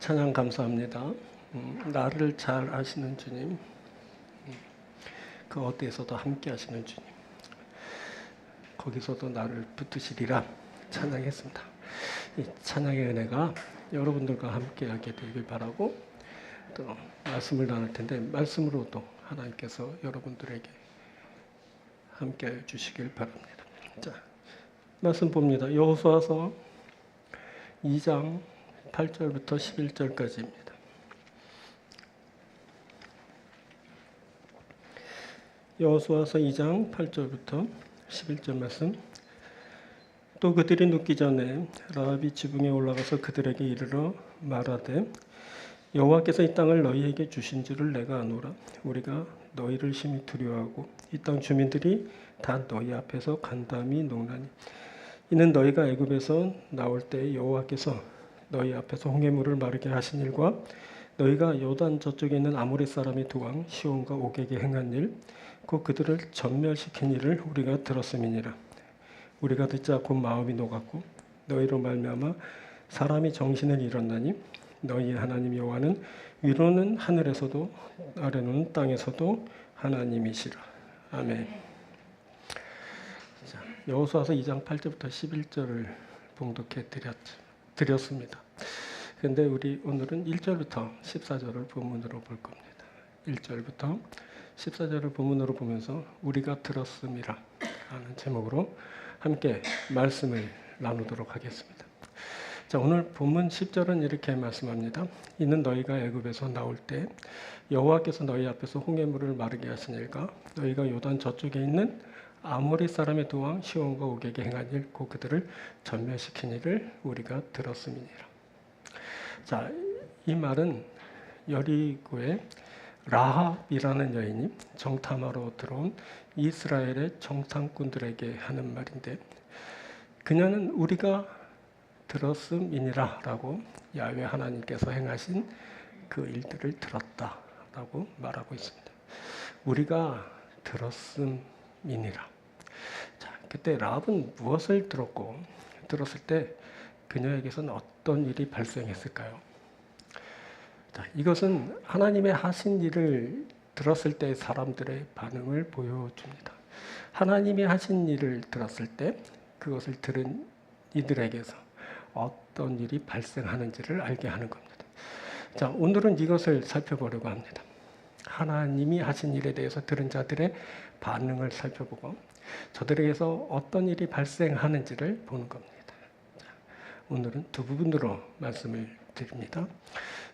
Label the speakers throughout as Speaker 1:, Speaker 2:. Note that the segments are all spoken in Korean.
Speaker 1: 찬양 감사합니다. 나를 잘 아시는 주님, 그 어디에서도 함께 하시는 주님, 거기서도 나를 붙드시리라 찬양했습니다. 이 찬양의 은혜가 여러분들과 함께 하게 되길 바라고, 또 말씀을 나눌 텐데 말씀으로도 하나님께서 여러분들에게 함께 해 주시길 바랍니다. 자, 말씀 봅니다. 여호수아서 2장 8절부터 11절까지입니다. 여호수아서 2장 8절부터 11절 말씀. 또 그들이 눕기 전에 라합이 지붕에 올라가서 그들에게 이르러 말하되 여호와께서 이 땅을 너희에게 주신 줄을 내가 아노라. 우리가 너희를 심히 두려워하고 이 땅 주민들이 다 너희 앞에서 간담이 녹나니 이는 너희가 애굽에서 나올 때 여호와께서 너희 앞에서 홍해물을 마르게 하신 일과 너희가 요단 저쪽에 있는 아모리 사람의 두 왕 시온과 오게게 행한 일, 곧 그들을 전멸시킨 일을 우리가 들었음이니라. 우리가 듣자 곧 마음이 녹았고 너희로 말미암아 사람이 정신을 잃었나니 너희의 하나님 여호와는 위로는 하늘에서도 아래로는 땅에서도 하나님이시라. 아멘. 자, 여호수아서 2장 8절부터 11절을 봉독해 드렸습니다. 그런데 우리 오늘은 1절부터 14절을 본문으로 볼 겁니다. 1절부터 14절을 본문으로 보면서 우리가 들었음이라 하는 제목으로 함께 말씀을 나누도록 하겠습니다. 자, 오늘 본문 10절은 이렇게 말씀합니다. 이는 너희가 애굽에서 나올 때 여호와께서 너희 앞에서 홍해물을 마르게 하신 일과 너희가 요단 저쪽에 있는 아모리 사람의 두 왕 시온과 오게게 행한 일, 곧 그들을 전멸시킨 일을 우리가 들었음이니라. 자, 이 말은 여리고의 라합이라는 여인이 정탐하러 들어온 이스라엘의 정탐꾼들에게 하는 말인데, 그녀는 우리가 들었음이니라 라고 야훼 하나님께서 행하신 그 일들을 들었다라고 말하고 있습니다. 우리가 들었음이니라. 자, 그때 라합은 무엇을 들었을 때 그녀에게서는 어떤 일이 발생했을까요? 자, 이것은 하나님의 하신 일을 들었을 때 사람들의 반응을 보여줍니다. 하나님이 하신 일을 들었을 때 그것을 들은 이들에게서 어떤 일이 발생하는지를 알게 하는 겁니다. 자, 오늘은 이것을 살펴보려고 합니다. 하나님이 하신 일에 대해서 들은 자들의 반응을 살펴보고 저들에게서 어떤 일이 발생하는지를 보는 겁니다. 자, 오늘은 두 부분으로 말씀을 드립니다.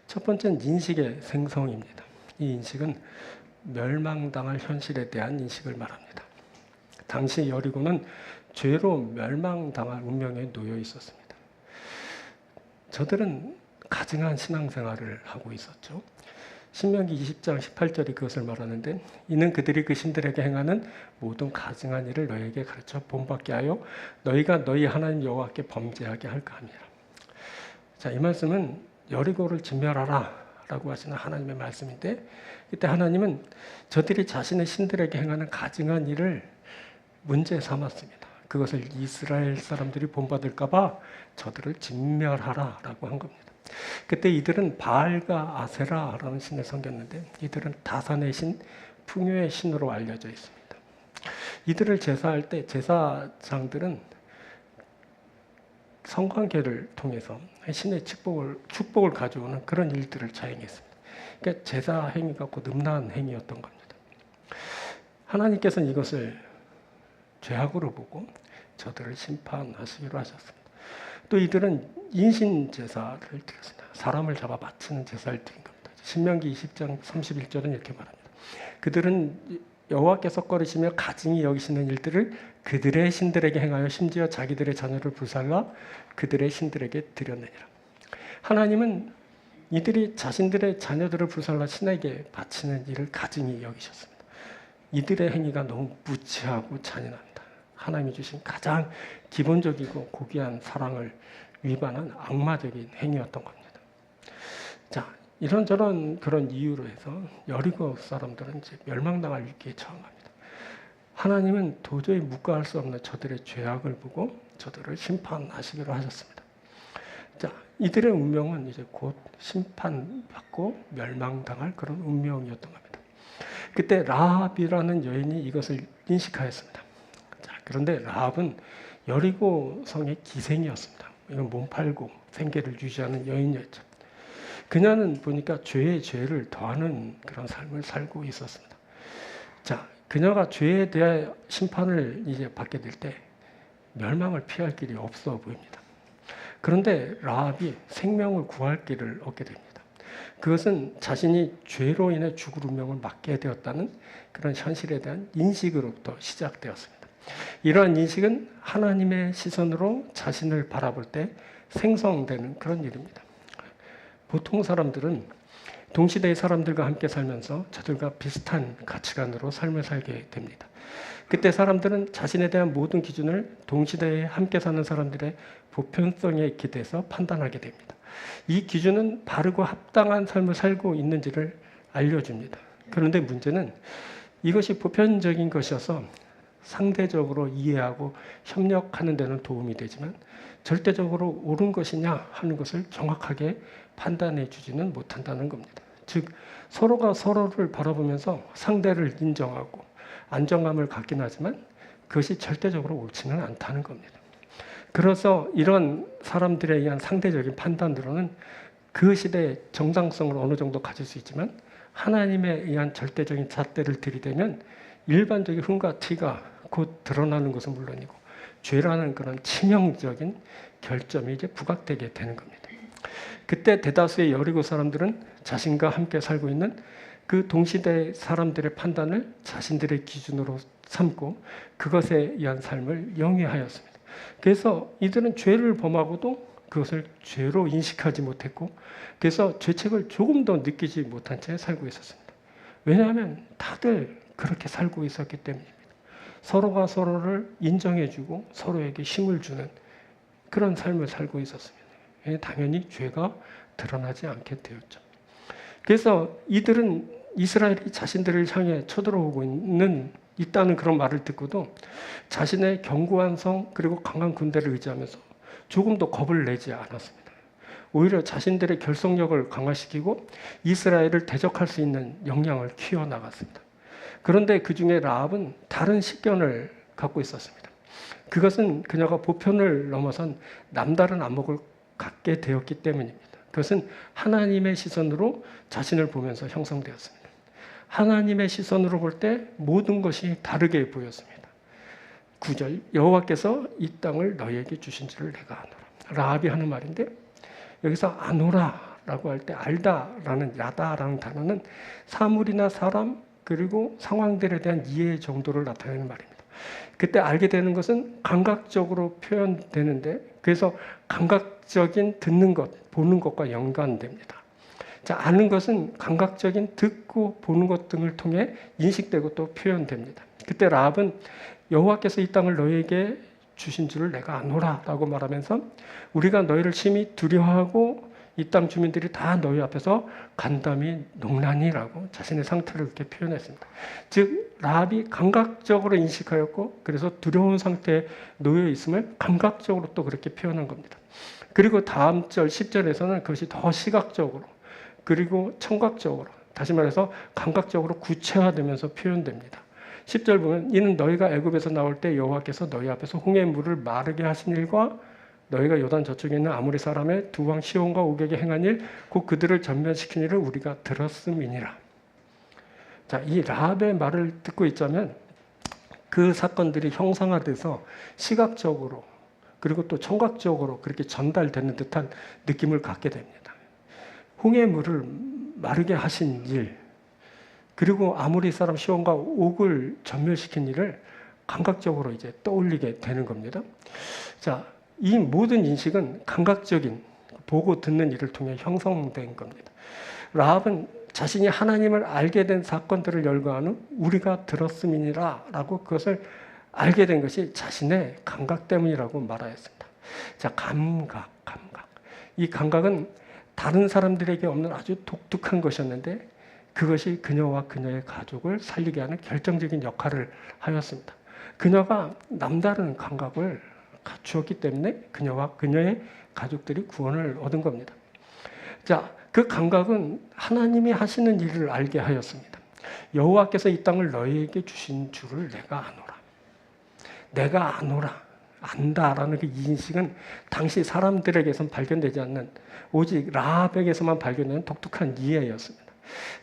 Speaker 1: 첫 번째는 인식의 생성입니다. 이 인식은 멸망당할 현실에 대한 인식을 말합니다. 당시 여리고는 죄로 멸망당할 운명에 놓여 있었습니다. 저들은 가증한 신앙생활을 하고 있었죠. 신명기 20장 18절이 그것을 말하는데 이는 그들이 그 신들에게 행하는 모든 가증한 일을 너희에게 가르쳐 본받게 하여 너희가 너희 하나님 여호와께 범죄하게 할까 함이라. 자, 이 말씀은 여리고를 진멸하라 라고 하시는 하나님의 말씀인데, 이때 하나님은 저들이 자신의 신들에게 행하는 가증한 일을 문제 삼았습니다. 그것을 이스라엘 사람들이 본받을까 봐 저들을 진멸하라 라고 한 겁니다. 그때 이들은 바알과 아세라라는 신을 섬겼는데 이들은 다산의 신, 풍요의 신으로 알려져 있습니다. 이들을 제사할 때 제사장들은 성관계를 통해서 신의 축복을 가져오는 그런 일들을 자행했습니다. 그러니까 제사 행위가 곧 음란 행위였던 겁니다. 하나님께서는 이것을 죄악으로 보고 저들을 심판하시기로 하셨습니다. 또 이들은 인신 제사를 드렸습니다. 사람을 잡아 바치는 제사를 드린 겁니다. 신명기 20장 31절은 이렇게 말합니다. 그들은 여호와께서 꺼리시며 가증히 여기시는 일들을 그들의 신들에게 행하여 심지어 자기들의 자녀를 불살라 그들의 신들에게 드렸느니라. 하나님은 이들이 자신들의 자녀들을 불살라 신에게 바치는 일을 가증히 여기셨습니다. 이들의 행위가 너무 무치하고 잔인합니다. 하나님이 주신 가장 기본적이고 고귀한 사랑을 위반한 악마적인 행위였던 겁니다. 자, 이런저런 그런 이유로 해서 여리고 사람들은 이제 멸망당할 위기에 처합니다. 하나님은 도저히 묵과할 수 없는 저들의 죄악을 보고 저들을 심판하시기로 하셨습니다. 자, 이들의 운명은 이제 곧 심판받고 멸망당할 그런 운명이었던 겁니다. 그때 라합이라는 여인이 이것을 인식하였습니다. 자, 그런데 라합은 여리고 성의 기생이었습니다. 이건 몸 팔고 생계를 유지하는 여인이었죠. 그녀는 보니까 죄에 죄를 더하는 그런 삶을 살고 있었습니다. 자, 그녀가 죄에 대한 심판을 이제 받게 될 때 멸망을 피할 길이 없어 보입니다. 그런데 라합이 생명을 구할 길을 얻게 됩니다. 그것은 자신이 죄로 인해 죽을 운명을 맞게 되었다는 그런 현실에 대한 인식으로부터 시작되었습니다. 이러한 인식은 하나님의 시선으로 자신을 바라볼 때 생성되는 그런 일입니다. 보통 사람들은 동시대의 사람들과 함께 살면서 저들과 비슷한 가치관으로 삶을 살게 됩니다. 그때 사람들은 자신에 대한 모든 기준을 동시대에 함께 사는 사람들의 보편성에 기대서 판단하게 됩니다. 이 기준은 바르고 합당한 삶을 살고 있는지를 알려줍니다. 그런데 문제는 이것이 보편적인 것이어서 상대적으로 이해하고 협력하는 데는 도움이 되지만 절대적으로 옳은 것이냐 하는 것을 정확하게 판단해 주지는 못한다는 겁니다. 즉 서로가 서로를 바라보면서 상대를 인정하고 안정감을 갖긴 하지만 그것이 절대적으로 옳지는 않다는 겁니다. 그래서 이런 사람들에 의한 상대적인 판단으로는 그 시대의 정당성을 어느 정도 가질 수 있지만 하나님에 의한 절대적인 잣대를 들이대면 일반적인 흠과 티가 곧 드러나는 것은 물론이고 죄라는 그런 치명적인 결점이 이제 부각되게 되는 겁니다. 그때 대다수의 여리고 사람들은 자신과 함께 살고 있는 그 동시대 사람들의 판단을 자신들의 기준으로 삼고 그것에 의한 삶을 영위하였습니다. 그래서 이들은 죄를 범하고도 그것을 죄로 인식하지 못했고 그래서 죄책을 조금 더 느끼지 못한 채 살고 있었습니다. 왜냐하면 다들 그렇게 살고 있었기 때문입니다. 서로가 서로를 인정해주고 서로에게 힘을 주는 그런 삶을 살고 있었습니다. 당연히 죄가 드러나지 않게 되었죠. 그래서 이들은 이스라엘이 자신들을 향해 쳐들어오고 있다는 그런 말을 듣고도 자신의 견고한 성 그리고 강한 군대를 의지하면서 조금도 겁을 내지 않았습니다. 오히려 자신들의 결속력을 강화시키고 이스라엘을 대적할 수 있는 역량을 키워나갔습니다. 그런데 그 중에 라합은 다른 식견을 갖고 있었습니다. 그것은 그녀가 보편을 넘어선 남다른 안목을 갖게 되었기 때문입니다. 그것은 하나님의 시선으로 자신을 보면서 형성되었습니다. 하나님의 시선으로 볼 때 모든 것이 다르게 보였습니다. 9절 여호와께서 이 땅을 너희에게 주신 줄을 내가 아노라. 라합이 하는 말인데 여기서 아노라라고 할 때 알다라는 야다라는 단어는 사물이나 사람 그리고 상황들에 대한 이해 정도를 나타내는 말입니다. 그때 알게 되는 것은 감각적으로 표현되는데 그래서 감각적인 듣는 것, 보는 것과 연관됩니다. 자, 아는 것은 감각적인 듣고 보는 것 등을 통해 인식되고 또 표현됩니다. 그때 라합은 여호와께서 이 땅을 너희에게 주신 줄을 내가 아노라라고 말하면서 우리가 너희를 심히 두려워하고 이 땅 주민들이 다 너희 앞에서 간담이 농란이라고 자신의 상태를 이렇게 표현했습니다. 즉 라합이 감각적으로 인식하였고 그래서 두려운 상태에 놓여 있음을 감각적으로 또 그렇게 표현한 겁니다. 그리고 다음 절 10절에서는 그것이 더 시각적으로 그리고 청각적으로 다시 말해서 감각적으로 구체화되면서 표현됩니다. 10절 보면 이는 너희가 애굽에서 나올 때 여호와께서 너희 앞에서 홍해의 물을 마르게 하신 일과 너희가 요단 저쪽에 있는 아모리 사람의 두 왕 시온과 오격에 행한 일 곧 그들을 전면시킨 일을 우리가 들었음이니라. 자, 이 라합의 말을 듣고 있자면 그 사건들이 형상화돼서 시각적으로 그리고 또 청각적으로 그렇게 전달되는 듯한 느낌을 갖게 됩니다. 홍해의 물을 마르게 하신 일 그리고 아모리 사람 시온과 옥을 전멸시킨 일을 감각적으로 이제 떠올리게 되는 겁니다. 자, 이 모든 인식은 감각적인 보고 듣는 일을 통해 형성된 겁니다. 라합은 자신이 하나님을 알게 된 사건들을 열거한 후 우리가 들었음이니라 라고 그것을 알게 된 것이 자신의 감각 때문이라고 말하였습니다. 자, 감각. 이 감각은 다른 사람들에게 없는 아주 독특한 것이었는데 그것이 그녀와 그녀의 가족을 살리게 하는 결정적인 역할을 하였습니다. 그녀가 남다른 감각을 갖추었기 때문에 그녀와 그녀의 가족들이 구원을 얻은 겁니다. 자, 그 감각은 하나님이 하시는 일을 알게 하였습니다. 여호와께서 이 땅을 너희에게 주신 줄을 내가 아노라. 내가 아노라. 안다라는 그 인식은 당시 사람들에게선 발견되지 않는, 오직 라합에게서만 발견되는 독특한 이해였습니다.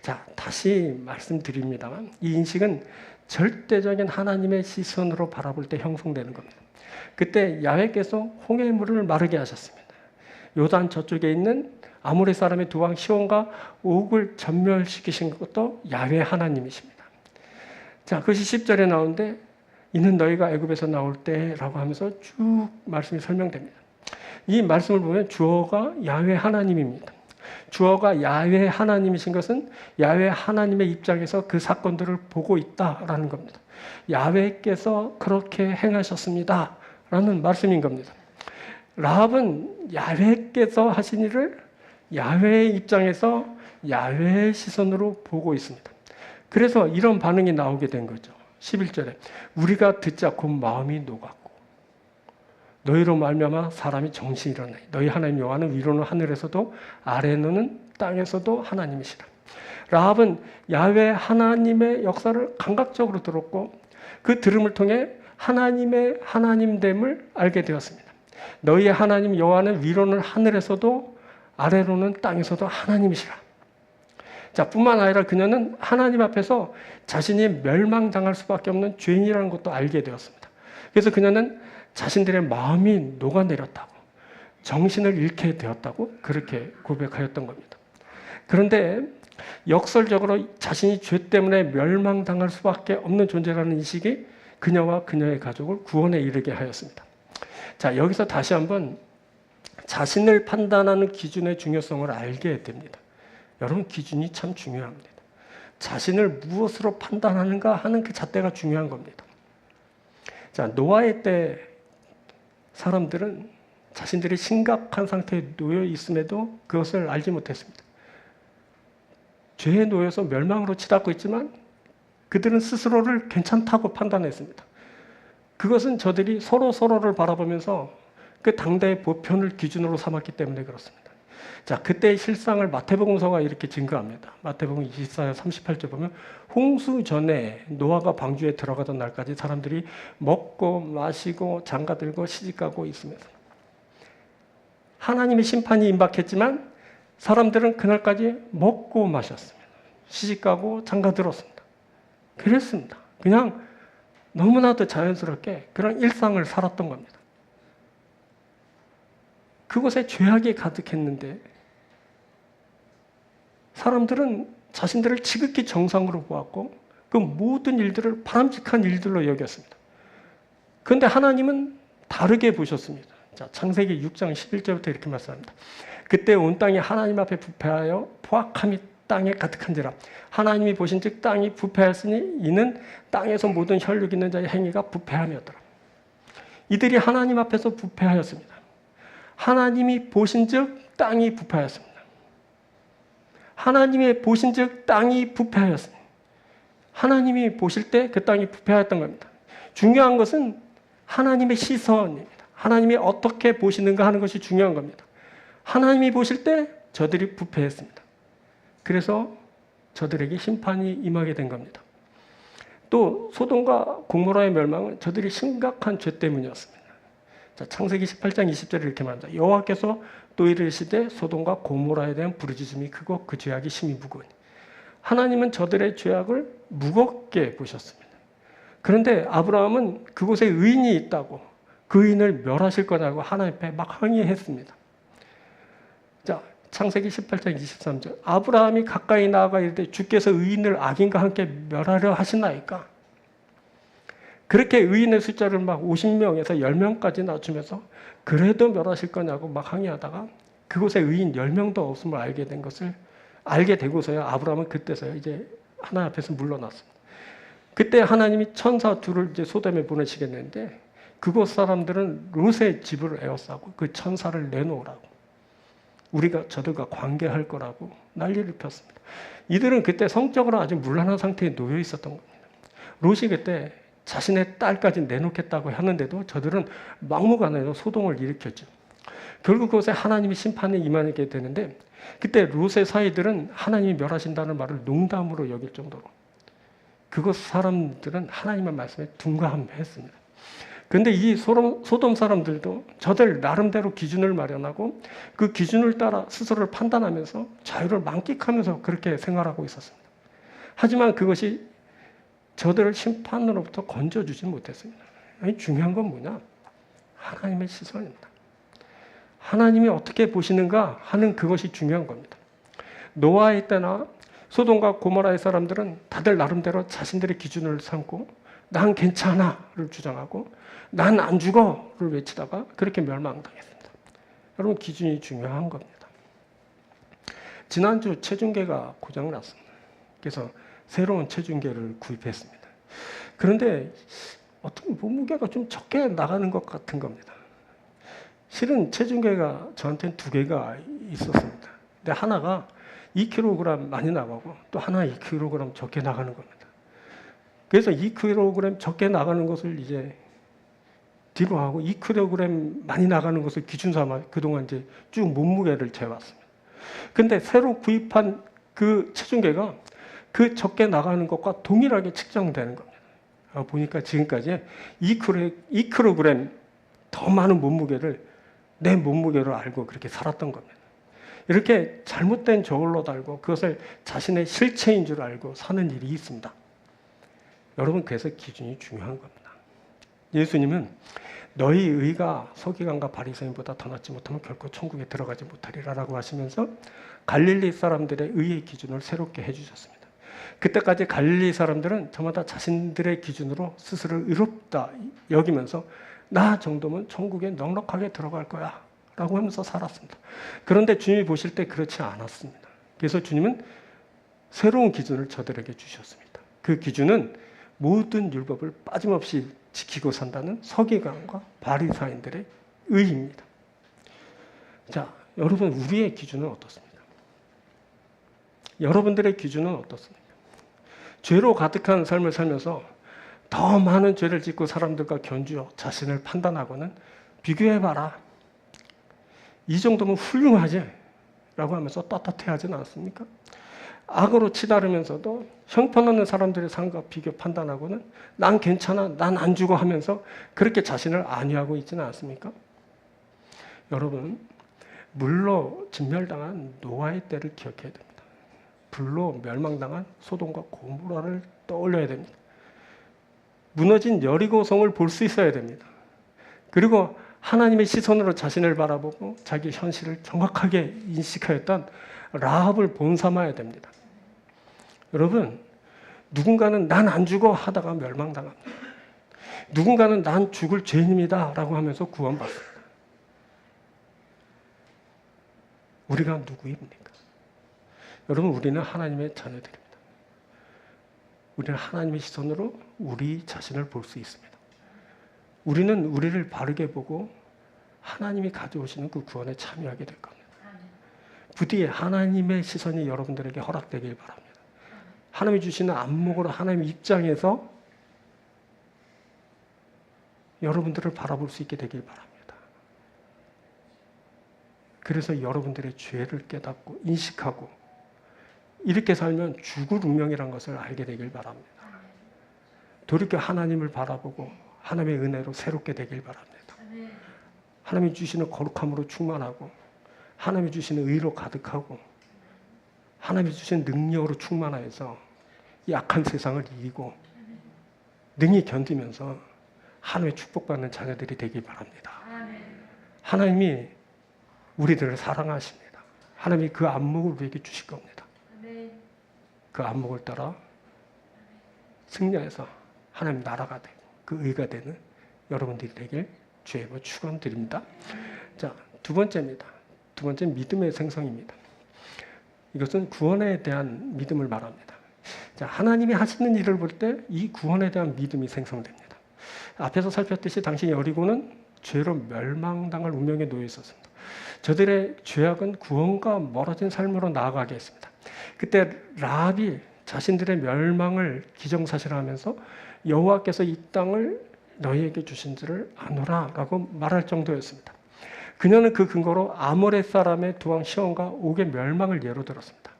Speaker 1: 자, 다시 말씀드립니다만 이 인식은 절대적인 하나님의 시선으로 바라볼 때 형성되는 겁니다. 그때 야훼께서 홍해물을 마르게 하셨습니다. 요단 저쪽에 있는 아모리 사람의 두 왕 시온과 옥을 전멸시키신 것도 야훼 하나님이십니다. 자, 그것이 10절에 나오는데 이는 너희가 애굽에서 나올 때라고 하면서 쭉 말씀이 설명됩니다. 이 말씀을 보면 주어가 야훼 하나님입니다. 주어가 야훼 하나님이신 것은 야훼 하나님의 입장에서 그 사건들을 보고 있다라는 겁니다. 야훼께서 그렇게 행하셨습니다 라는 말씀인 겁니다. 라합은 야훼께서 하신 일을 야훼의 입장에서 야훼의 시선으로 보고 있습니다. 그래서 이런 반응이 나오게 된 거죠. 11절에 우리가 듣자 곧 마음이 녹았고 너희로 말미암아 사람이 정신이 일어나니 너희 하나님 여호와는 위로는 하늘에서도 아래로는 땅에서도 하나님이시라. 라합은 야훼 하나님의 역사를 감각적으로 들었고 그 들음을 통해 하나님의 하나님됨을 알게 되었습니다. 너희의 하나님 여호와는 위로는 하늘에서도 아래로는 땅에서도 하나님이시라. 자, 뿐만 아니라 그녀는 하나님 앞에서 자신이 멸망당할 수밖에 없는 죄인이라는 것도 알게 되었습니다. 그래서 그녀는 자신들의 마음이 녹아내렸다고, 정신을 잃게 되었다고 그렇게 고백하였던 겁니다. 그런데 역설적으로 자신이 죄 때문에 멸망당할 수밖에 없는 존재라는 인식이 그녀와 그녀의 가족을 구원에 이르게 하였습니다. 자, 여기서 다시 한번 자신을 판단하는 기준의 중요성을 알게 됩니다. 여러분, 기준이 참 중요합니다. 자신을 무엇으로 판단하는가 하는 그 잣대가 중요한 겁니다. 자, 노아의 때 사람들은 자신들이 심각한 상태에 놓여 있음에도 그것을 알지 못했습니다. 죄에 놓여서 멸망으로 치닫고 있지만 그들은 스스로를 괜찮다고 판단했습니다. 그것은 저들이 서로를 바라보면서 그 당대의 보편을 기준으로 삼았기 때문에 그렇습니다. 자, 그때의 실상을 마태복음서가 이렇게 증거합니다. 마태복음 24장 38절 보면 홍수 전에 노아가 방주에 들어가던 날까지 사람들이 먹고 마시고 장가들고 시집가고 있으면서 하나님의 심판이 임박했지만 사람들은 그날까지 먹고 마셨습니다. 시집가고 장가들었습니다. 그랬습니다. 그냥 너무나도 자연스럽게 그런 일상을 살았던 겁니다. 그곳에 죄악이 가득했는데 사람들은 자신들을 지극히 정상으로 보았고 그 모든 일들을 바람직한 일들로 여겼습니다. 그런데 하나님은 다르게 보셨습니다. 자, 창세기 6장 11절부터 이렇게 말씀합니다. 그때 온 땅이 하나님 앞에 부패하여 포악함이 땅에 가득한지라. 하나님이 보신즉 땅이 부패하였으니 이는 땅에서 모든 혈육 있는 자의 행위가 부패함이었더라. 이들이 하나님 앞에서 부패하였습니다. 하나님이 보신즉 땅이 부패하였습니다. 하나님이 보신즉 땅이 부패하였습니다. 하나님이 보실 때 그 땅이 부패하였던 겁니다. 중요한 것은 하나님의 시선입니다. 하나님이 어떻게 보시는가 하는 것이 중요한 겁니다. 하나님이 보실 때 저들이 부패했습니다. 그래서 저들에게 심판이 임하게 된 겁니다. 또 소돔과 고모라의 멸망은 저들이 심각한 죄 때문이었습니다. 자, 창세기 18장 20절에 이렇게 말합니다. 여호와께서 또 이르시되 소돔과 고모라에 대한 부르짖음이 크고 그 죄악이 심히 무거우니. 하나님은 저들의 죄악을 무겁게 보셨습니다. 그런데 아브라함은 그곳에 의인이 있다고, 그 의인을 멸하실 거냐고 하나님 앞에 막 항의했습니다. 자, 창세기 18장 23절. 아브라함이 가까이 나아가 이르되 주께서 의인을 악인과 함께 멸하려 하시나이까. 그렇게 의인의 숫자를 막 50명에서 10명까지 낮추면서 그래도 멸하실 거냐고 막 항의하다가 그곳에 의인 10명도 없음을 알게 되고서야 아브라함은 그때서야 이제 하나님 앞에서 물러났습니다. 그때 하나님이 천사 둘을 이제 소돔에 보내시겠는데 그곳 사람들은 롯의 집을 에워싸고 그 천사를 내놓으라고, 우리가 저들과 관계할 거라고 난리를 폈습니다. 이들은 그때 성적으로 아주 문란한 상태에 놓여 있었던 겁니다. 롯이 그때 자신의 딸까지 내놓겠다고 하는데도 저들은 막무가내로 소동을 일으켰죠. 결국 그것에 하나님이 심판에 임하게 되는데, 그때 롯의 사이들은 하나님이 멸하신다는 말을 농담으로 여길 정도로 그곳 사람들은 하나님의 말씀에 둔감했습니다. 그런데 이 소돔 사람들도 저들 나름대로 기준을 마련하고 그 기준을 따라 스스로를 판단하면서 자유를 만끽하면서 그렇게 생활하고 있었습니다. 하지만 그것이 저들을 심판으로부터 건져주지 못했습니다. 아니, 중요한 건 뭐냐? 하나님의 시선입니다. 하나님이 어떻게 보시는가 하는 그것이 중요한 겁니다. 노아의 때나 소돔과 고모라의 사람들은 다들 나름대로 자신들의 기준을 삼고 난 괜찮아를 주장하고 난 안 죽어를 외치다가 그렇게 멸망당했습니다. 여러분, 기준이 중요한 겁니다. 지난주 체중계가 고장났습니다. 그래서 새로운 체중계를 구입했습니다. 그런데 어떤 몸무게가 좀 적게 나가는 것 같은 겁니다. 실은 체중계가 저한테는 2개가 있었습니다. 근데 하나가 2kg 많이 나가고 또 하나 2kg 적게 나가는 겁니다. 그래서 2kg 적게 나가는 것을 이제 뒤로 하고 2kg 많이 나가는 것을 기준 삼아 그동안 이제 쭉 몸무게를 재왔습니다. 근데 새로 구입한 그 체중계가 그 적게 나가는 것과 동일하게 측정되는 겁니다. 보니까 지금까지 2kg 더 많은 몸무게를 내 몸무게로 알고 그렇게 살았던 겁니다. 이렇게 잘못된 저울로 달고 그것을 자신의 실체인 줄 알고 사는 일이 있습니다. 여러분, 그래서 기준이 중요한 겁니다. 예수님은 너희 의가 서기관과 바리새인보다 더 낫지 못하면 결코 천국에 들어가지 못하리라 라고 하시면서 갈릴리 사람들의 의의 기준을 새롭게 해주셨습니다. 그때까지 갈릴리 사람들은 저마다 자신들의 기준으로 스스로 의롭다 여기면서 나 정도면 천국에 넉넉하게 들어갈 거야 라고 하면서 살았습니다. 그런데 주님이 보실 때 그렇지 않았습니다. 그래서 주님은 새로운 기준을 저들에게 주셨습니다. 그 기준은 모든 율법을 빠짐없이 지키고 산다는 서기관과 바리새인들의 의입니다. 자, 여러분, 우리의 기준은 어떻습니까? 여러분들의 기준은 어떻습니까? 죄로 가득한 삶을 살면서 더 많은 죄를 짓고 사람들과 견주어 자신을 판단하고는 비교해봐라. 이 정도면 훌륭하지? 라고 하면서 떳떳해하지는 않습니까? 악으로 치달으면서도 형편없는 사람들의 삶과 비교 판단하고는 난 괜찮아, 난 안 죽어 하면서 그렇게 자신을 안위하고 있지는 않습니까? 여러분, 물로 진멸당한 노아의 때를 기억해야 됩니다. 불로 멸망당한 소돔과 고모라를 떠올려야 됩니다. 무너진 여리고성을 볼 수 있어야 됩니다. 그리고 하나님의 시선으로 자신을 바라보고 자기 현실을 정확하게 인식하였던 라합을 본삼아야 됩니다. 여러분, 누군가는 난 안 죽어 하다가 멸망당합니다. 누군가는 난 죽을 죄인입니다 라고 하면서 구원받습니다. 우리가 누구입니까? 여러분, 우리는 하나님의 자녀들입니다. 우리는 하나님의 시선으로 우리 자신을 볼 수 있습니다. 우리는 우리를 바르게 보고 하나님이 가져오시는 그 구원에 참여하게 될 겁니다. 부디 하나님의 시선이 여러분들에게 허락되길 바랍니다. 하나님이 주시는 안목으로 하나님의 입장에서 여러분들을 바라볼 수 있게 되길 바랍니다. 그래서 여러분들의 죄를 깨닫고 인식하고 이렇게 살면 죽을 운명이라는 것을 알게 되길 바랍니다. 돌이켜 하나님을 바라보고 하나님의 은혜로 새롭게 되길 바랍니다. 하나님이 주시는 거룩함으로 충만하고 하나님이 주시는 의로 가득하고 하나님이 주시는 능력으로 충만하여서 이 악한 세상을 이기고 능히 견디면서 하나님의 축복받는 자녀들이 되길 바랍니다. 하나님이 우리들을 사랑하십니다. 하나님이 그 안목을 우리에게 주실 겁니다. 그 안목을 따라 승리해서 하나님 나라가 되고 그 의가 되는 여러분들이 되길 주의 이름으로 축원드립니다. 자, 두 번째입니다. 두 번째는 믿음의 생성입니다. 이것은 구원에 대한 믿음을 말합니다. 자, 하나님이 하시는 일을 볼 때 이 구원에 대한 믿음이 생성됩니다. 앞에서 살폈듯이 당시 여리고는 죄로 멸망당할 운명에 놓여 있었습니다. 저들의 죄악은 구원과 멀어진 삶으로 나아가게 했습니다. 그때 라합이 자신들의 멸망을 기정사실하면서 여호와께서 이 땅을 너희에게 주신 줄을 아노라 라고 말할 정도였습니다. 그녀는 그 근거로 아모레 사람의 두 왕 시온과 옥의 멸망을 예로 들었습니다.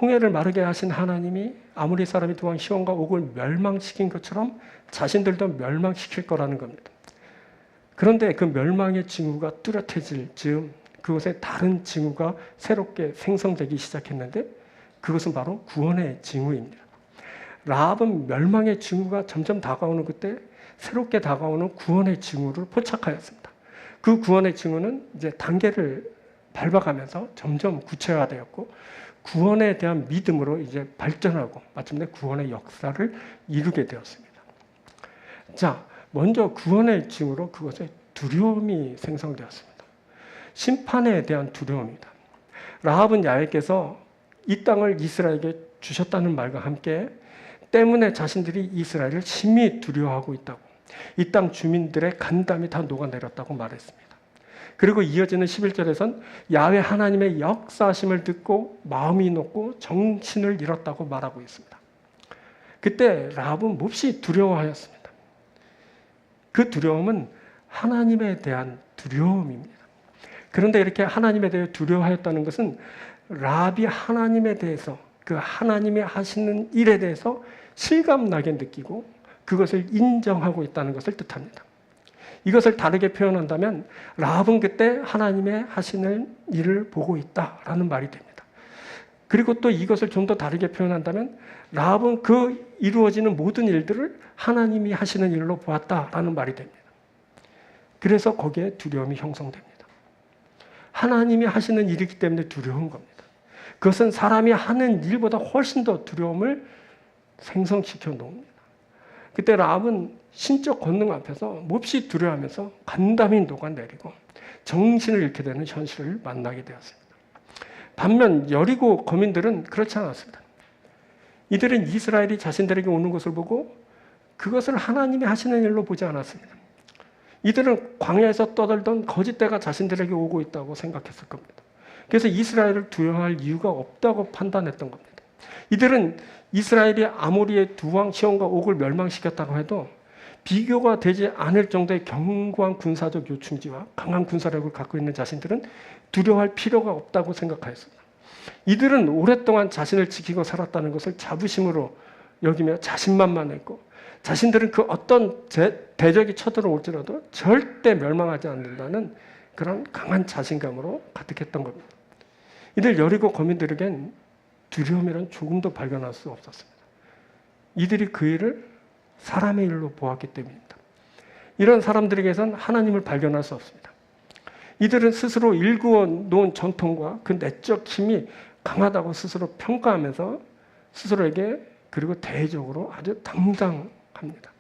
Speaker 1: 홍해를 마르게 하신 하나님이 아모리 사람의 두 왕 시온과 옥을 멸망시킨 것처럼 자신들도 멸망시킬 거라는 겁니다. 그런데 그 멸망의 징후가 뚜렷해질 즈음 그곳에 다른 징후가 새롭게 생성되기 시작했는데 그것은 바로 구원의 징후입니다. 라합은 멸망의 징후가 점점 다가오는 그때 새롭게 다가오는 구원의 징후를 포착하였습니다. 그 구원의 징후는 이제 단계를 밟아가면서 점점 구체화되었고 구원에 대한 믿음으로 이제 발전하고 마침내 구원의 역사를 이루게 되었습니다. 자, 먼저 구원의 징후로 그것에 두려움이 생성되었습니다. 심판에 대한 두려움입니다. 라합은 야훼께서 이 땅을 이스라엘에게 주셨다는 말과 함께 때문에 자신들이 이스라엘을 심히 두려워하고 있다고, 이 땅 주민들의 간담이 다 녹아내렸다고 말했습니다. 그리고 이어지는 11절에선 야훼 하나님의 역사하심을 듣고 마음이 녹고 정신을 잃었다고 말하고 있습니다. 그때 라합은 몹시 두려워하였습니다. 그 두려움은 하나님에 대한 두려움입니다. 그런데 이렇게 하나님에 대해 두려워하였다는 것은 라합이 하나님에 대해서 그 하나님이 하시는 일에 대해서 실감나게 느끼고 그것을 인정하고 있다는 것을 뜻합니다. 이것을 다르게 표현한다면 라합은 그때 하나님의 하시는 일을 보고 있다라는 말이 됩니다. 그리고 또 이것을 좀 더 다르게 표현한다면 라합은 그 이루어지는 모든 일들을 하나님이 하시는 일로 보았다라는 말이 됩니다. 그래서 거기에 두려움이 형성됩니다. 하나님이 하시는 일이기 때문에 두려운 겁니다. 그것은 사람이 하는 일보다 훨씬 더 두려움을 생성시켜 놓습니다. 그때 라합은 신적 권능 앞에서 몹시 두려워하면서 간담이 녹아내리고 정신을 잃게 되는 현실을 만나게 되었습니다. 반면 여리고 거민들은 그렇지 않았습니다. 이들은 이스라엘이 자신들에게 오는 것을 보고 그것을 하나님이 하시는 일로 보지 않았습니다. 이들은 광야에서 떠들던 거짓대가 자신들에게 오고 있다고 생각했을 겁니다. 그래서 이스라엘을 두려워할 이유가 없다고 판단했던 겁니다. 이들은 이스라엘이 아모리의 두 왕 시온과 옥을 멸망시켰다고 해도 비교가 되지 않을 정도의 견고한 군사적 요충지와 강한 군사력을 갖고 있는 자신들은 두려워할 필요가 없다고 생각하였습니다. 이들은 오랫동안 자신을 지키고 살았다는 것을 자부심으로 여기며 자신만만했고 자신들은 그 어떤 대적이 쳐들어올지라도 절대 멸망하지 않는다는 그런 강한 자신감으로 가득했던 겁니다. 이들 여리고 거민들에겐 두려움이란 조금도 발견할 수 없었습니다. 이들이 그 일을 사람의 일로 보았기 때문입니다. 이런 사람들에게선 하나님을 발견할 수 없습니다. 이들은 스스로 일구어 놓은 전통과 그 내적 힘이 강하다고 스스로 평가하면서 스스로에게 그리고 대외적으로 아주 당당합니다.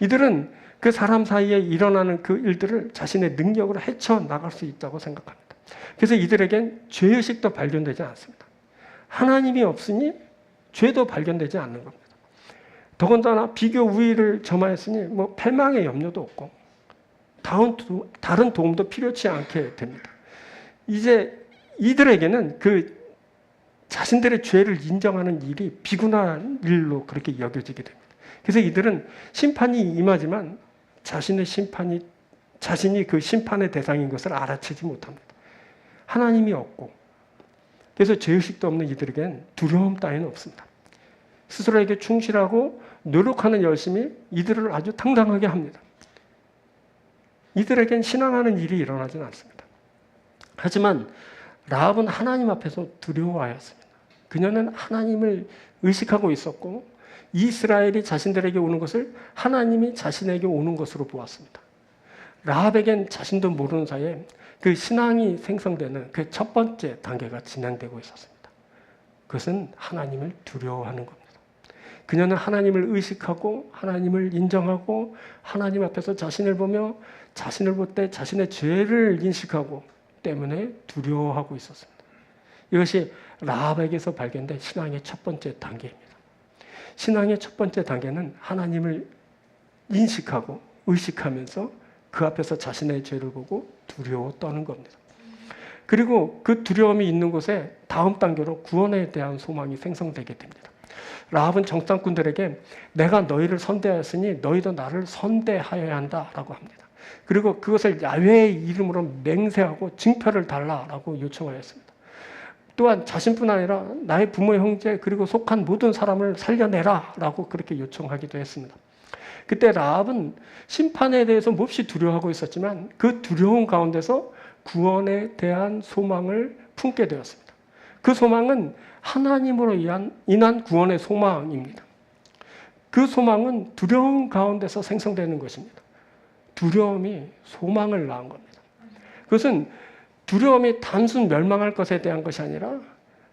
Speaker 1: 이들은 그 사람 사이에 일어나는 그 일들을 자신의 능력으로 헤쳐나갈 수 있다고 생각합니다. 그래서 이들에겐 죄의식도 발견되지 않습니다. 하나님이 없으니 죄도 발견되지 않는 겁니다. 더군다나 비교 우위를 점하였으니 패망의 염려도 없고 다른 도움도 필요치 않게 됩니다. 이제 이들에게는 그 자신들의 죄를 인정하는 일이 비굴한 일로 그렇게 여겨지게 됩니다. 그래서 이들은 심판이 임하지만 자신이 그 심판의 대상인 것을 알아채지 못합니다. 하나님이 없고 그래서 죄의식도 없는 이들에겐 두려움 따위는 없습니다. 스스로에게 충실하고 노력하는 열심이 이들을 아주 당당하게 합니다. 이들에겐 신앙하는 일이 일어나지는 않습니다. 하지만 라합은 하나님 앞에서 두려워하였습니다. 그녀는 하나님을 의식하고 있었고 이스라엘이 자신들에게 오는 것을 하나님이 자신에게 오는 것으로 보았습니다. 라합에겐 자신도 모르는 사이에 그 신앙이 생성되는 그 첫 번째 단계가 진행되고 있었습니다. 그것은 하나님을 두려워하는 겁니다. 그녀는 하나님을 의식하고 하나님을 인정하고 하나님 앞에서 자신을 보며 자신을 볼 때 자신의 죄를 인식하고 때문에 두려워하고 있었습니다. 이것이 라합에게서 발견된 신앙의 첫 번째 단계입니다. 신앙의 첫 번째 단계는 하나님을 인식하고 의식하면서 그 앞에서 자신의 죄를 보고 두려워 떠는 겁니다. 그리고 그 두려움이 있는 곳에 다음 단계로 구원에 대한 소망이 생성되게 됩니다. 라합은 정탐꾼들에게 내가 너희를 선대하였으니 너희도 나를 선대하여야 한다라고 합니다. 그리고 그것을 야훼의 이름으로 맹세하고 징표를 달라라고 요청하였습니다. 또한 자신뿐 아니라 나의 부모, 형제 그리고 속한 모든 사람을 살려내라라고 그렇게 요청하기도 했습니다. 그때 라합은 심판에 대해서 몹시 두려워하고 있었지만 그 두려움 가운데서 구원에 대한 소망을 품게 되었습니다. 그 소망은 하나님으로 인한 구원의 소망입니다. 그 소망은 두려움 가운데서 생성되는 것입니다. 두려움이 소망을 낳은 겁니다. 그것은 두려움이 단순 멸망할 것에 대한 것이 아니라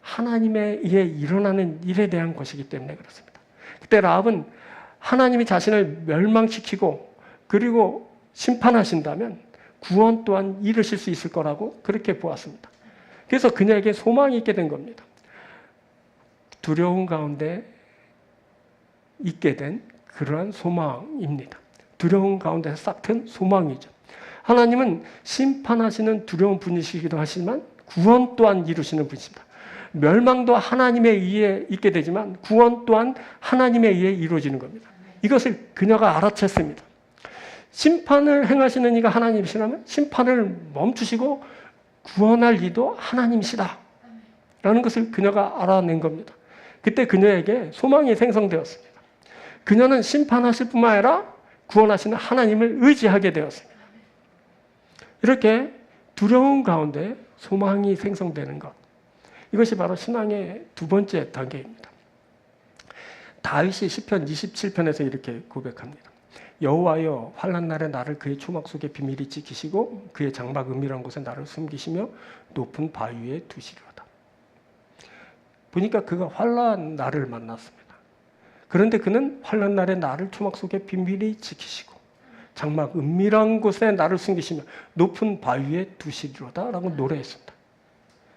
Speaker 1: 하나님에 의해 일어나는 일에 대한 것이기 때문에 그렇습니다. 그때 라합은 하나님이 자신을 멸망시키고 그리고 심판하신다면 구원 또한 이루실 수 있을 거라고 그렇게 보았습니다. 그래서 그녀에게 소망이 있게 된 겁니다. 두려움 가운데 있게 된 그러한 소망입니다. 두려움 가운데서 싹튼 소망이죠. 하나님은 심판하시는 두려운 분이시기도 하지만 구원 또한 이루시는 분이십니다. 멸망도 하나님에 의해 있게 되지만 구원 또한 하나님에 의해 이루어지는 겁니다. 이것을 그녀가 알아챘습니다. 심판을 행하시는 이가 하나님이시라면 심판을 멈추시고 구원할 이도 하나님이시다 라는 것을 그녀가 알아낸 겁니다. 그때 그녀에게 소망이 생성되었습니다. 그녀는 심판하실 뿐만 아니라 구원하시는 하나님을 의지하게 되었습니다. 이렇게 두려움 가운데 소망이 생성되는 것, 이것이 바로 신앙의 두 번째 단계입니다. 다윗이 시편 27편에서 이렇게 고백합니다. 여호와여, 환난 날에 나를 그의 초막 속에 비밀히 지키시고 그의 장막 은밀한 곳에 나를 숨기시며 높은 바위 위에 두시리로다. 보니까 그가 환난 날을 만났습니다. 그런데 그는 환난 날에 나를 초막 속에 비밀히 지키시고 장막 은밀한 곳에 나를 숨기시며 높은 바위 위에 두시리로다 라고 노래했습니다.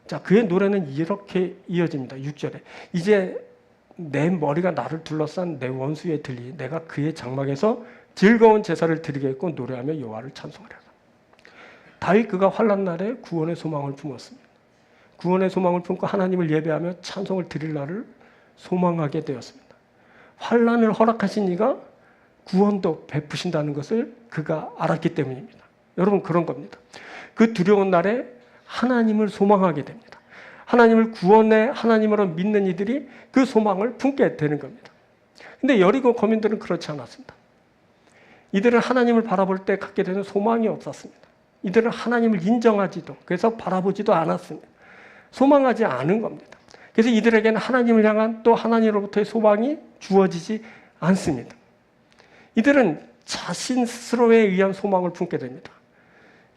Speaker 1: 자, 그의 노래는 이렇게 이어집니다. 6절에 이제 내 머리가 나를 둘러싼 내 원수의 들리 내가 그의 장막에서 즐거운 제사를 드리겠고 노래하며 여호와를 찬송하리라. 다윗 그가 환난 날에 구원의 소망을 품었습니다. 구원의 소망을 품고 하나님을 예배하며 찬송을 드릴 날을 소망하게 되었습니다. 환난을 허락하신 이가 구원도 베푸신다는 것을 그가 알았기 때문입니다. 여러분, 그런 겁니다. 그 두려운 날에 하나님을 소망하게 됩니다. 하나님을 구원의 하나님으로 믿는 이들이 그 소망을 품게 되는 겁니다. 근데 여리고 거민들은 그렇지 않았습니다. 이들은 하나님을 바라볼 때 갖게 되는 소망이 없었습니다. 이들은 하나님을 인정하지도, 그래서 바라보지도 않았습니다. 소망하지 않은 겁니다. 그래서 이들에게는 하나님을 향한 또 하나님으로부터의 소망이 주어지지 않습니다. 이들은 자신 스스로에 의한 소망을 품게 됩니다.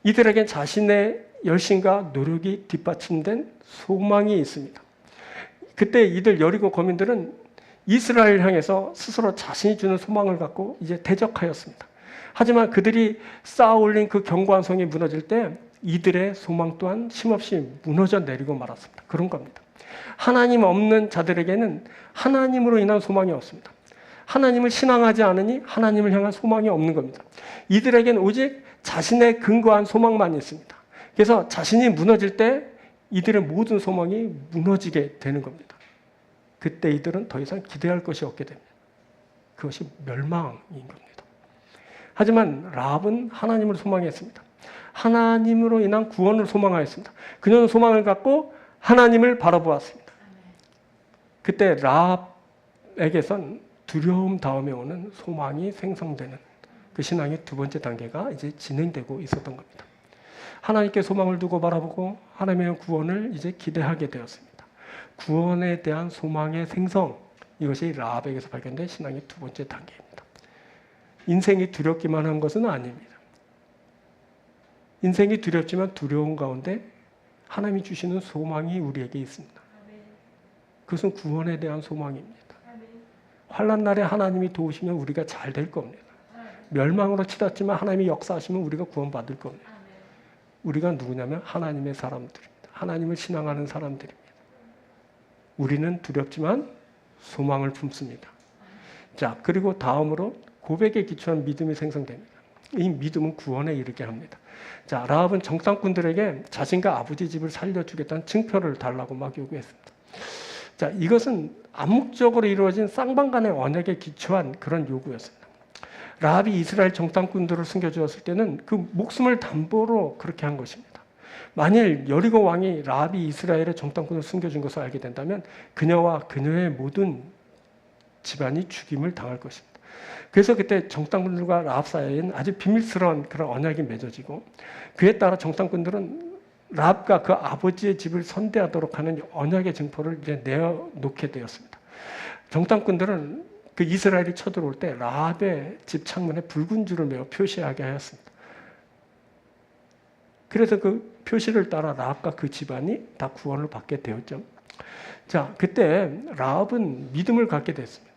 Speaker 1: 이들에겐 자신의 열심과 노력이 뒷받침된 소망이 있습니다. 그때 이들 여리고 거민들은 이스라엘을 향해서 스스로 자신이 주는 소망을 갖고 이제 대적하였습니다. 하지만 그들이 쌓아 올린 그 견고한 성이 무너질 때 이들의 소망 또한 쉼없이 무너져 내리고 말았습니다. 그런 겁니다. 하나님 없는 자들에게는 하나님으로 인한 소망이 없습니다. 하나님을 신앙하지 않으니 하나님을 향한 소망이 없는 겁니다. 이들에게는 오직 자신의 근거한 소망만 있습니다. 그래서 자신이 무너질 때 이들의 모든 소망이 무너지게 되는 겁니다. 그때 이들은 더 이상 기대할 것이 없게 됩니다. 그것이 멸망인 겁니다. 하지만 라합은 하나님을 소망했습니다. 하나님으로 인한 구원을 소망하였습니다. 그녀는 소망을 갖고 하나님을 바라보았습니다. 그때 라합에게선 두려움 다음에 오는 소망이 생성되는 그 신앙의 두 번째 단계가 이제 진행되고 있었던 겁니다. 하나님께 소망을 두고 바라보고 하나님의 구원을 이제 기대하게 되었습니다. 구원에 대한 소망의 생성, 이것이 라합에게서 발견된 신앙의 두 번째 단계입니다. 인생이 두렵기만 한 것은 아닙니다. 인생이 두렵지만 두려운 가운데 하나님이 주시는 소망이 우리에게 있습니다. 그것은 구원에 대한 소망입니다. 환난 날에 하나님이 도우시면 우리가 잘 될 겁니다. 멸망으로 치닫지만 하나님이 역사하시면 우리가 구원받을 겁니다. 우리가 누구냐면 하나님의 사람들입니다. 하나님을 신앙하는 사람들입니다. 우리는 두렵지만 소망을 품습니다. 자, 그리고 다음으로 고백에 기초한 믿음이 생성됩니다. 이 믿음은 구원에 이르게 합니다. 자, 라합은 정탐꾼들에게 자신과 아버지 집을 살려주겠다는 증표를 달라고 막 요구했습니다. 자, 이것은 암묵적으로 이루어진 쌍방간의 언약에 기초한 그런 요구였습니다. 라합이 이스라엘 정탐꾼들을 숨겨주었을 때는 그 목숨을 담보로 그렇게 한 것입니다. 만일 여리고 왕이 라합이 이스라엘의 정탐꾼을 숨겨준 것을 알게 된다면 그녀와 그녀의 모든 집안이 죽임을 당할 것입니다. 그래서 그때 정탐꾼들과 라합 사이에는 아주 비밀스러운 그런 언약이 맺어지고 그에 따라 정탐꾼들은 라합과 그 아버지의 집을 선대하도록 하는 언약의 증포를 이제 내어놓게 되었습니다. 정탐꾼들은 그 이스라엘이 쳐들어올 때 라합의 집 창문에 붉은 줄을 메어 표시하게 하였습니다. 그래서 그 표시를 따라 라합과 그 집안이 다 구원을 받게 되었죠. 자, 그때 라합은 믿음을 갖게 됐습니다.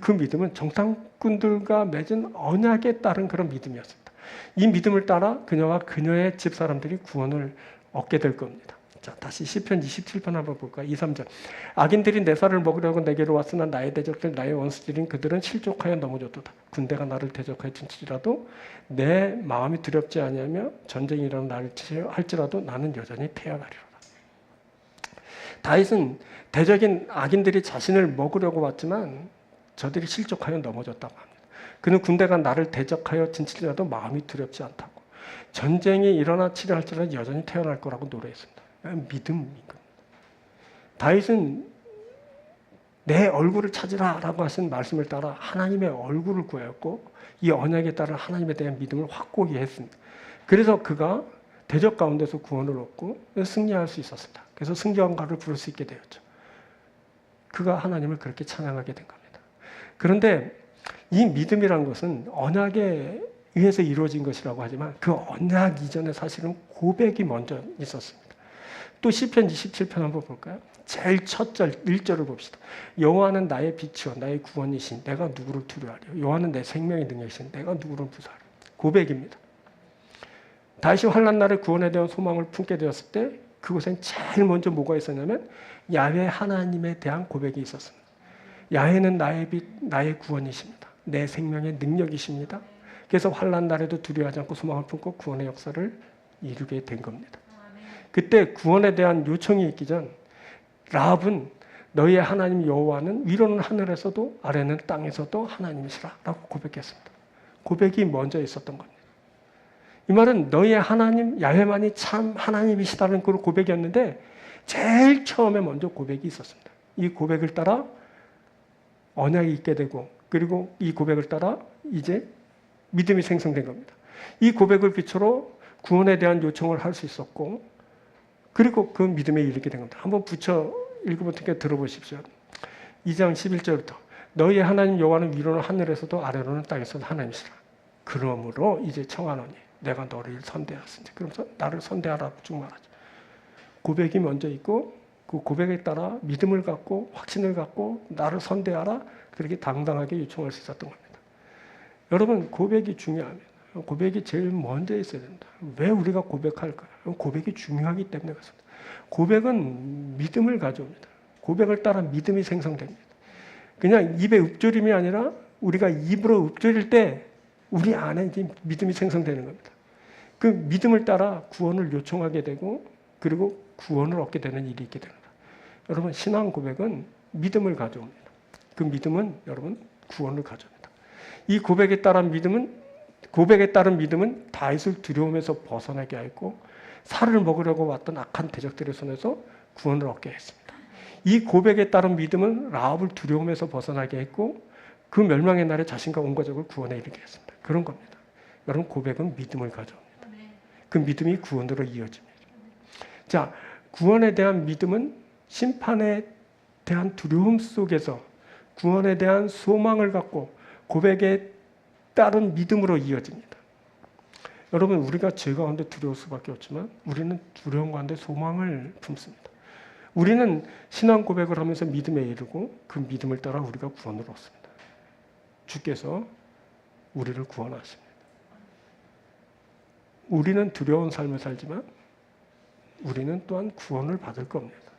Speaker 1: 그 믿음은 정탐꾼들과 맺은 언약에 따른 그런 믿음이었습니다. 이 믿음을 따라 그녀와 그녀의 집 사람들이 구원을 얻게 될 겁니다. 자, 다시 시편 27편 한번 볼까요? 2, 3절. 악인들이 내 살을 먹으려고 내게로 왔으나 나의 대적들 나의 원수들인 그들은 실족하여 넘어졌도다. 군대가 나를 대적하여 진치리라도 내 마음이 두렵지 아니하며 전쟁이 일어나 나를 할지라도 나는 여전히 패하리로다. 다윗은 대적인 악인들이 자신을 먹으려고 왔지만 저들이 실족하여 넘어졌다고 합니다. 그는 군대가 나를 대적하여 진치리라도 마음이 두렵지 않다고. 전쟁이 일어나 치료할지라도 여전히 태어날 거라고 노래했습니다. 믿음인 겁니다. 다윗은 내 얼굴을 찾으라라고 하신 말씀을 따라 하나님의 얼굴을 구하였고 이 언약에 따라 하나님에 대한 믿음을 확고히 했습니다. 그래서 그가 대적 가운데서 구원을 얻고 승리할 수 있었습니다. 그래서 승전가를 부를 수 있게 되었죠. 그가 하나님을 그렇게 찬양하게 된 겁니다. 그런데 이 믿음이란 것은 언약에 의해서 이루어진 것이라고 하지만 그 언약 이전에 사실은 고백이 먼저 있었습니다. 또 시편 27편 한번 볼까요? 제일 첫 절 1절을 봅시다. 여호와는 나의 빛이요 나의 구원이신 내가 누구를 두려워하리요. 여호와는 내 생명의 능력이신 내가 누구를 무사하리요. 고백입니다. 다윗이 환난 날에 구원에 대한 소망을 품게 되었을 때 그곳엔 제일 먼저 뭐가 있었냐면 야훼 하나님에 대한 고백이 있었습니다. 야훼는 나의 빛, 나의 구원이십니다. 내 생명의 능력이십니다. 그래서 환난 날에도 두려워하지 않고 소망을 품고 구원의 역사를 이루게 된 겁니다. 그때 구원에 대한 요청이 있기 전 라합은 너희의 하나님 여호와는 위로는 하늘에서도 아래는 땅에서도 하나님이시라 라고 고백했습니다. 고백이 먼저 있었던 겁니다. 이 말은 너희의 하나님 야훼만이 참 하나님이시다는 그 고백이었는데 제일 처음에 먼저 고백이 있었습니다. 이 고백을 따라 언약이 있게 되고 그리고 이 고백을 따라 이제 믿음이 생성된 겁니다. 이 고백을 기초로 구원에 대한 요청을 할 수 있었고 그리고 그 믿음에 이르게 된 겁니다. 한번 붙여 읽어보니까 들어보십시오. 2장 11절부터 너희의 하나님 여호와는 위로는 하늘에서도 아래로는 땅에서도 하나님이시라. 그러므로 이제 청하노니 내가 너를 선대하였으니 그러면서 나를 선대하라고 쭉 말하죠. 고백이 먼저 있고 그 고백에 따라 믿음을 갖고 확신을 갖고 나를 선대하라 그렇게 당당하게 요청할 수 있었던 겁니다. 여러분 고백이 중요합니다. 고백이 제일 먼저 있어야 된다. 왜 우리가 고백할까요? 고백이 중요하기 때문에 그렇습니다. 고백은 믿음을 가져옵니다. 고백을 따라 믿음이 생성됩니다. 그냥 입에 읊조림이 아니라 우리가 입으로 읊조릴 때 우리 안에 이제 믿음이 생성되는 겁니다. 그 믿음을 따라 구원을 요청하게 되고 그리고 구원을 얻게 되는 일이 있게 됩니다. 여러분 신앙 고백은 믿음을 가져옵니다. 그 믿음은 여러분 구원을 가져옵니다. 이 고백에 따른 믿음은 다윗을 두려움에서 벗어나게 하였고 살을 먹으려고 왔던 악한 대적들의 손에서 구원을 얻게 했습니다. 이 고백에 따른 믿음은 라합을 두려움에서 벗어나게 했고 그 멸망의 날에 자신과 온 가족을 구원에 이르게 했습니다. 그런 겁니다. 여러분 고백은 믿음을 가져옵니다. 그 믿음이 구원으로 이어집니다. 자, 구원에 대한 믿음은 심판에 대한 두려움 속에서 구원에 대한 소망을 갖고 고백에 따른 믿음으로 이어집니다. 여러분 우리가 죄 가운데 두려울 수밖에 없지만 우리는 두려움 가운데 소망을 품습니다. 우리는 신앙 고백을 하면서 믿음에 이르고 그 믿음을 따라 우리가 구원을 얻습니다. 주께서 우리를 구원하십니다. 우리는 두려운 삶을 살지만 우리는 또한 구원을 받을 겁니다.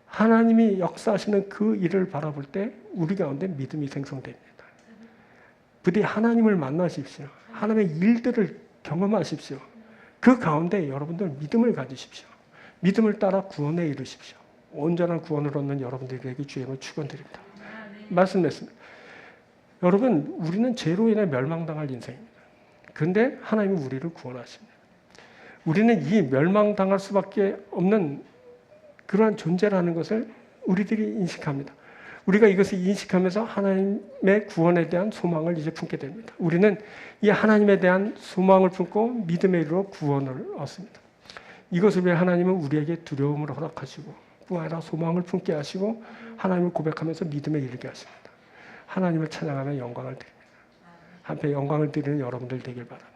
Speaker 1: 하나님이 역사하시는 그 일을 바라볼 때 우리 가운데 믿음이 생성됩니다. 부디 하나님을 만나십시오. 하나님의 일들을 경험하십시오. 그 가운데 여러분들 믿음을 가지십시오. 믿음을 따라 구원에 이르십시오. 온전한 구원을 얻는 여러분들에게 주임을 축원드립니다. 말씀드렸습니다. 여러분, 우리는 죄로 인해 멸망당할 인생입니다. 그런데 하나님은 우리를 구원하십니다. 우리는 이 멸망당할 수밖에 없는 그러한 존재라는 것을 우리들이 인식합니다. 우리가 이것을 인식하면서 하나님의 구원에 대한 소망을 이제 품게 됩니다. 우리는 이 하나님에 대한 소망을 품고 믿음의 이로 구원을 얻습니다. 이것을 위해 하나님은 우리에게 두려움을 허락하시고 뿐 아니라 소망을 품게 하시고 하나님을 고백하면서 믿음에 이르게 하십니다. 하나님을 찬양하며 영광을 드립니다. 한편 영광을 드리는 여러분들 되길 바랍니다.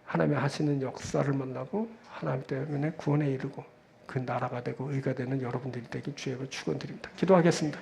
Speaker 1: 하나님의 하시는 역사를 만나고 하나님 때문에 구원에 이르고 그 나라가 되고 의가 되는 여러분들이 되길 주의 축원드립니다. 기도하겠습니다.